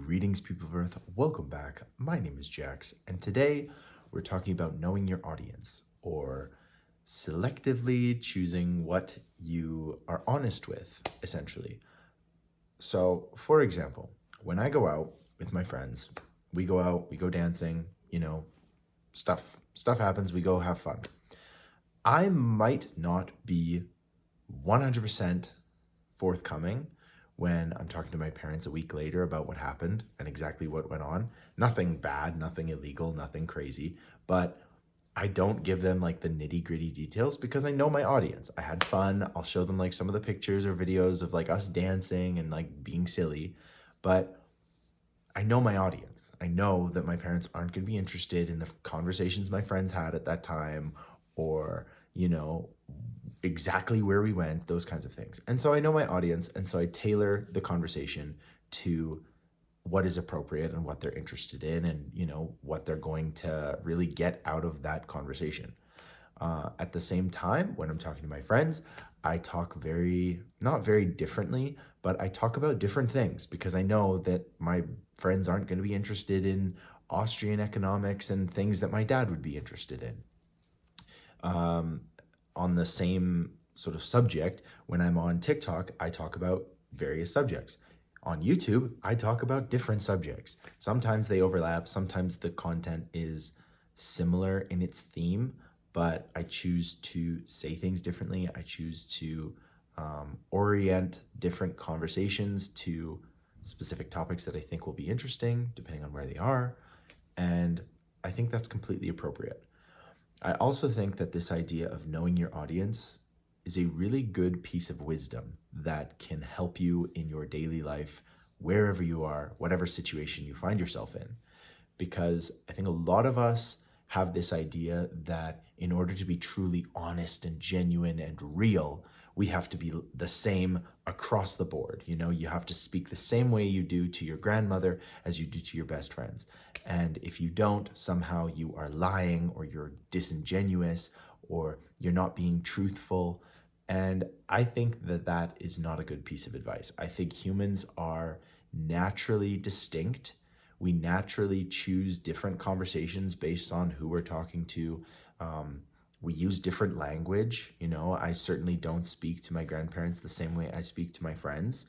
Greetings, people of Earth. Welcome back. My name is Jax, and today we're talking about knowing your audience or selectively choosing what you are honest with, essentially. So, for example, when I go out with my friends, we go out, we go dancing, stuff happens, we go have fun. I might not be 100% forthcoming when I'm talking to my parents a week later about what happened and exactly what went on. Nothing bad, nothing illegal, nothing crazy, but I don't give them like the nitty gritty details because I know my audience. I had fun. I'll show them like some of the pictures or videos of like us dancing and like being silly, but I know my audience. I know that my parents aren't going to be interested in the conversations my friends had at that time or, exactly where we went, those kinds of things. And so I know my audience. And so I tailor the conversation to what is appropriate and what they're interested in and, what they're going to really get out of that conversation. At the same time, when I'm talking to my friends, I talk not very differently, but I talk about different things because I know that my friends aren't going to be interested in Austrian economics and things that my dad would be interested in. On the same sort of subject, when I'm on TikTok, I talk about various subjects. On YouTube, I talk about different subjects. Sometimes they overlap, sometimes the content is similar in its theme, but I choose to say things differently. I choose to orient different conversations to specific topics that I think will be interesting, depending on where they are. And I think that's completely appropriate. I also think that this idea of knowing your audience is a really good piece of wisdom that can help you in your daily life, wherever you are, whatever situation you find yourself in. Because I think a lot of us have this idea that in order to be truly honest and genuine and real, we have to be the same across the board. You have to speak the same way you do to your grandmother as you do to your best friends. And if you don't, somehow you are lying or you're disingenuous or you're not being truthful. And I think that that is not a good piece of advice. I think humans are naturally distinct. We naturally choose different conversations based on who we're talking to. We use different language. I certainly don't speak to my grandparents the same way I speak to my friends.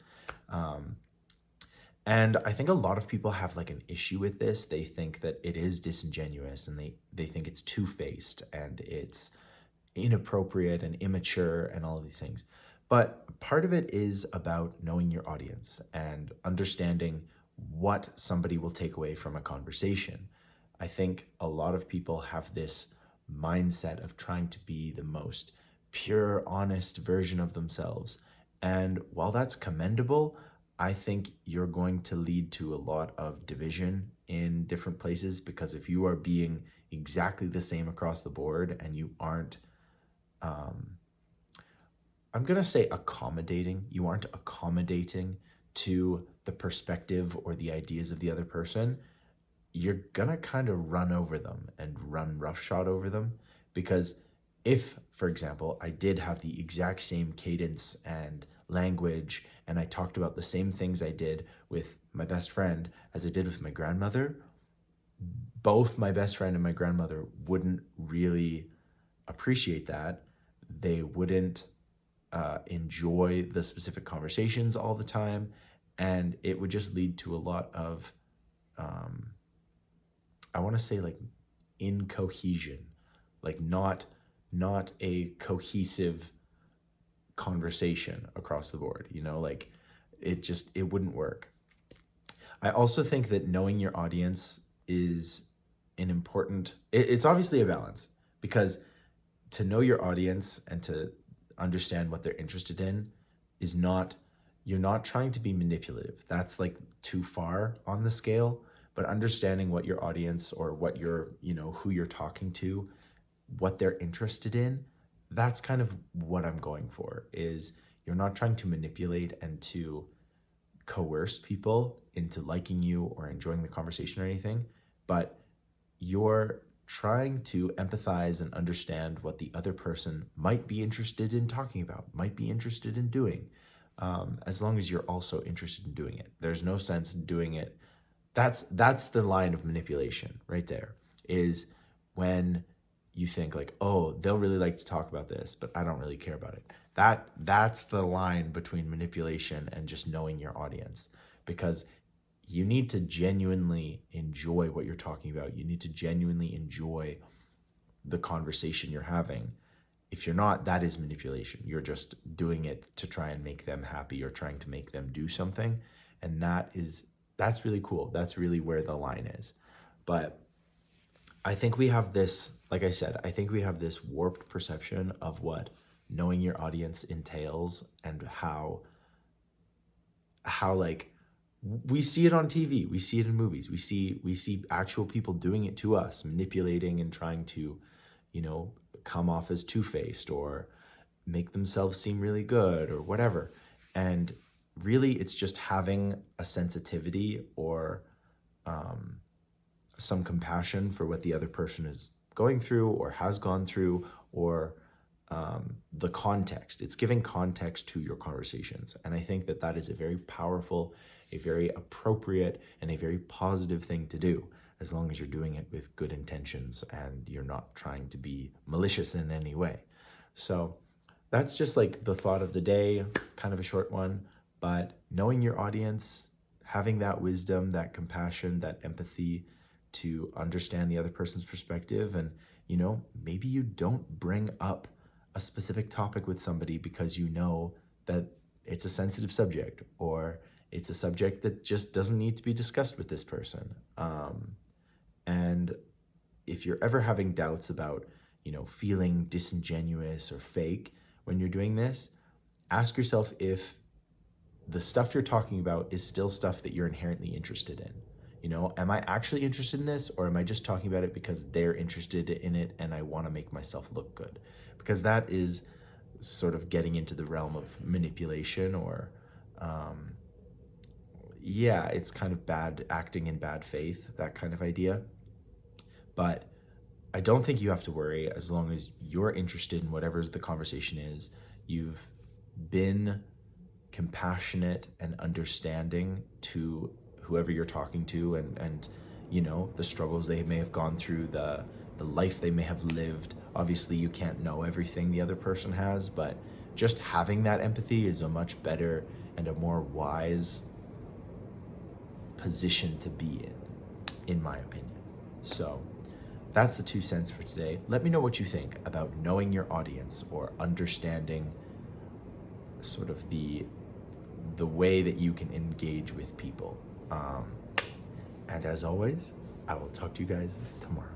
And I think a lot of people have like an issue with this. They think that it is disingenuous and they think it's two-faced and it's inappropriate and immature and all of these things. But part of it is about knowing your audience and understanding what somebody will take away from a conversation. I think a lot of people have this mindset of trying to be the most pure, honest version of themselves. And while that's commendable, I think you're going to lead to a lot of division in different places because if you are being exactly the same across the board and you aren't, I'm going to say accommodating, you aren't accommodating to the perspective or the ideas of the other person, you're going to kind of run over them and run roughshod over them. Because if, for example, I did have the exact same cadence and language and I talked about the same things I did with my best friend as I did with my grandmother, both my best friend and my grandmother wouldn't really appreciate that. They wouldn't enjoy the specific conversations all the time. And it would just lead to a lot of, I want to say like incohesion, like not a cohesive conversation across the board, like it wouldn't work. I also think that knowing your audience is it's obviously a balance because to know your audience and to understand what they're interested in is you're not trying to be manipulative. That's like too far on the scale, but understanding what your audience or what who you're talking to, what they're interested in, that's kind of what I'm going for. Is you're not trying to manipulate and to coerce people into liking you or enjoying the conversation or anything, but you're trying to empathize and understand what the other person might be interested in talking about, might be interested in doing, as long as you're also interested in doing it. There's no sense in doing it that's the line of manipulation right there, is when you think like, oh, they'll really like to talk about this, but I don't really care about it. That's the line between manipulation and just knowing your audience, because you need to genuinely enjoy what you're talking about. You need to genuinely enjoy the conversation you're having. If you're not, that is manipulation. You're just doing it to try and make them happy or trying to make them do something. And that's really cool. That's really where the line is. But I think we have this, like I said, I think we have this warped perception of what knowing your audience entails, and how like we see it on TV, we see it in movies, we see actual people doing it to us, manipulating and trying to, come off as two-faced or make themselves seem really good or whatever. And really, it's just having a sensitivity or some compassion for what the other person is going through or has gone through, or the context. It's giving context to your conversations. And I think that that is a very powerful, a very appropriate, and a very positive thing to do, as long as you're doing it with good intentions and you're not trying to be malicious in any way. So that's just like the thought of the day, kind of a short one, but knowing your audience, having that wisdom, that compassion, that empathy to understand the other person's perspective. And, maybe you don't bring up a specific topic with somebody because you know that it's a sensitive subject, or it's a subject that just doesn't need to be discussed with this person. And if you're ever having doubts about, feeling disingenuous or fake when you're doing this, ask yourself if the stuff you're talking about is still stuff that you're inherently interested in. Am I actually interested in this, or am I just talking about it because they're interested in it and I want to make myself look good? Because that is sort of getting into the realm of manipulation, or it's kind of bad acting in bad faith, that kind of idea. But I don't think you have to worry, as long as you're interested in whatever the conversation is. You've been compassionate and understanding to whoever you're talking to, and the struggles they may have gone through, the life they may have lived. Obviously, you can't know everything the other person has, but just having that empathy is a much better and a more wise position to be in my opinion. So that's the 2 cents for today. Let me know what you think about knowing your audience, or understanding sort of the way that you can engage with people. And as always, I will talk to you guys tomorrow.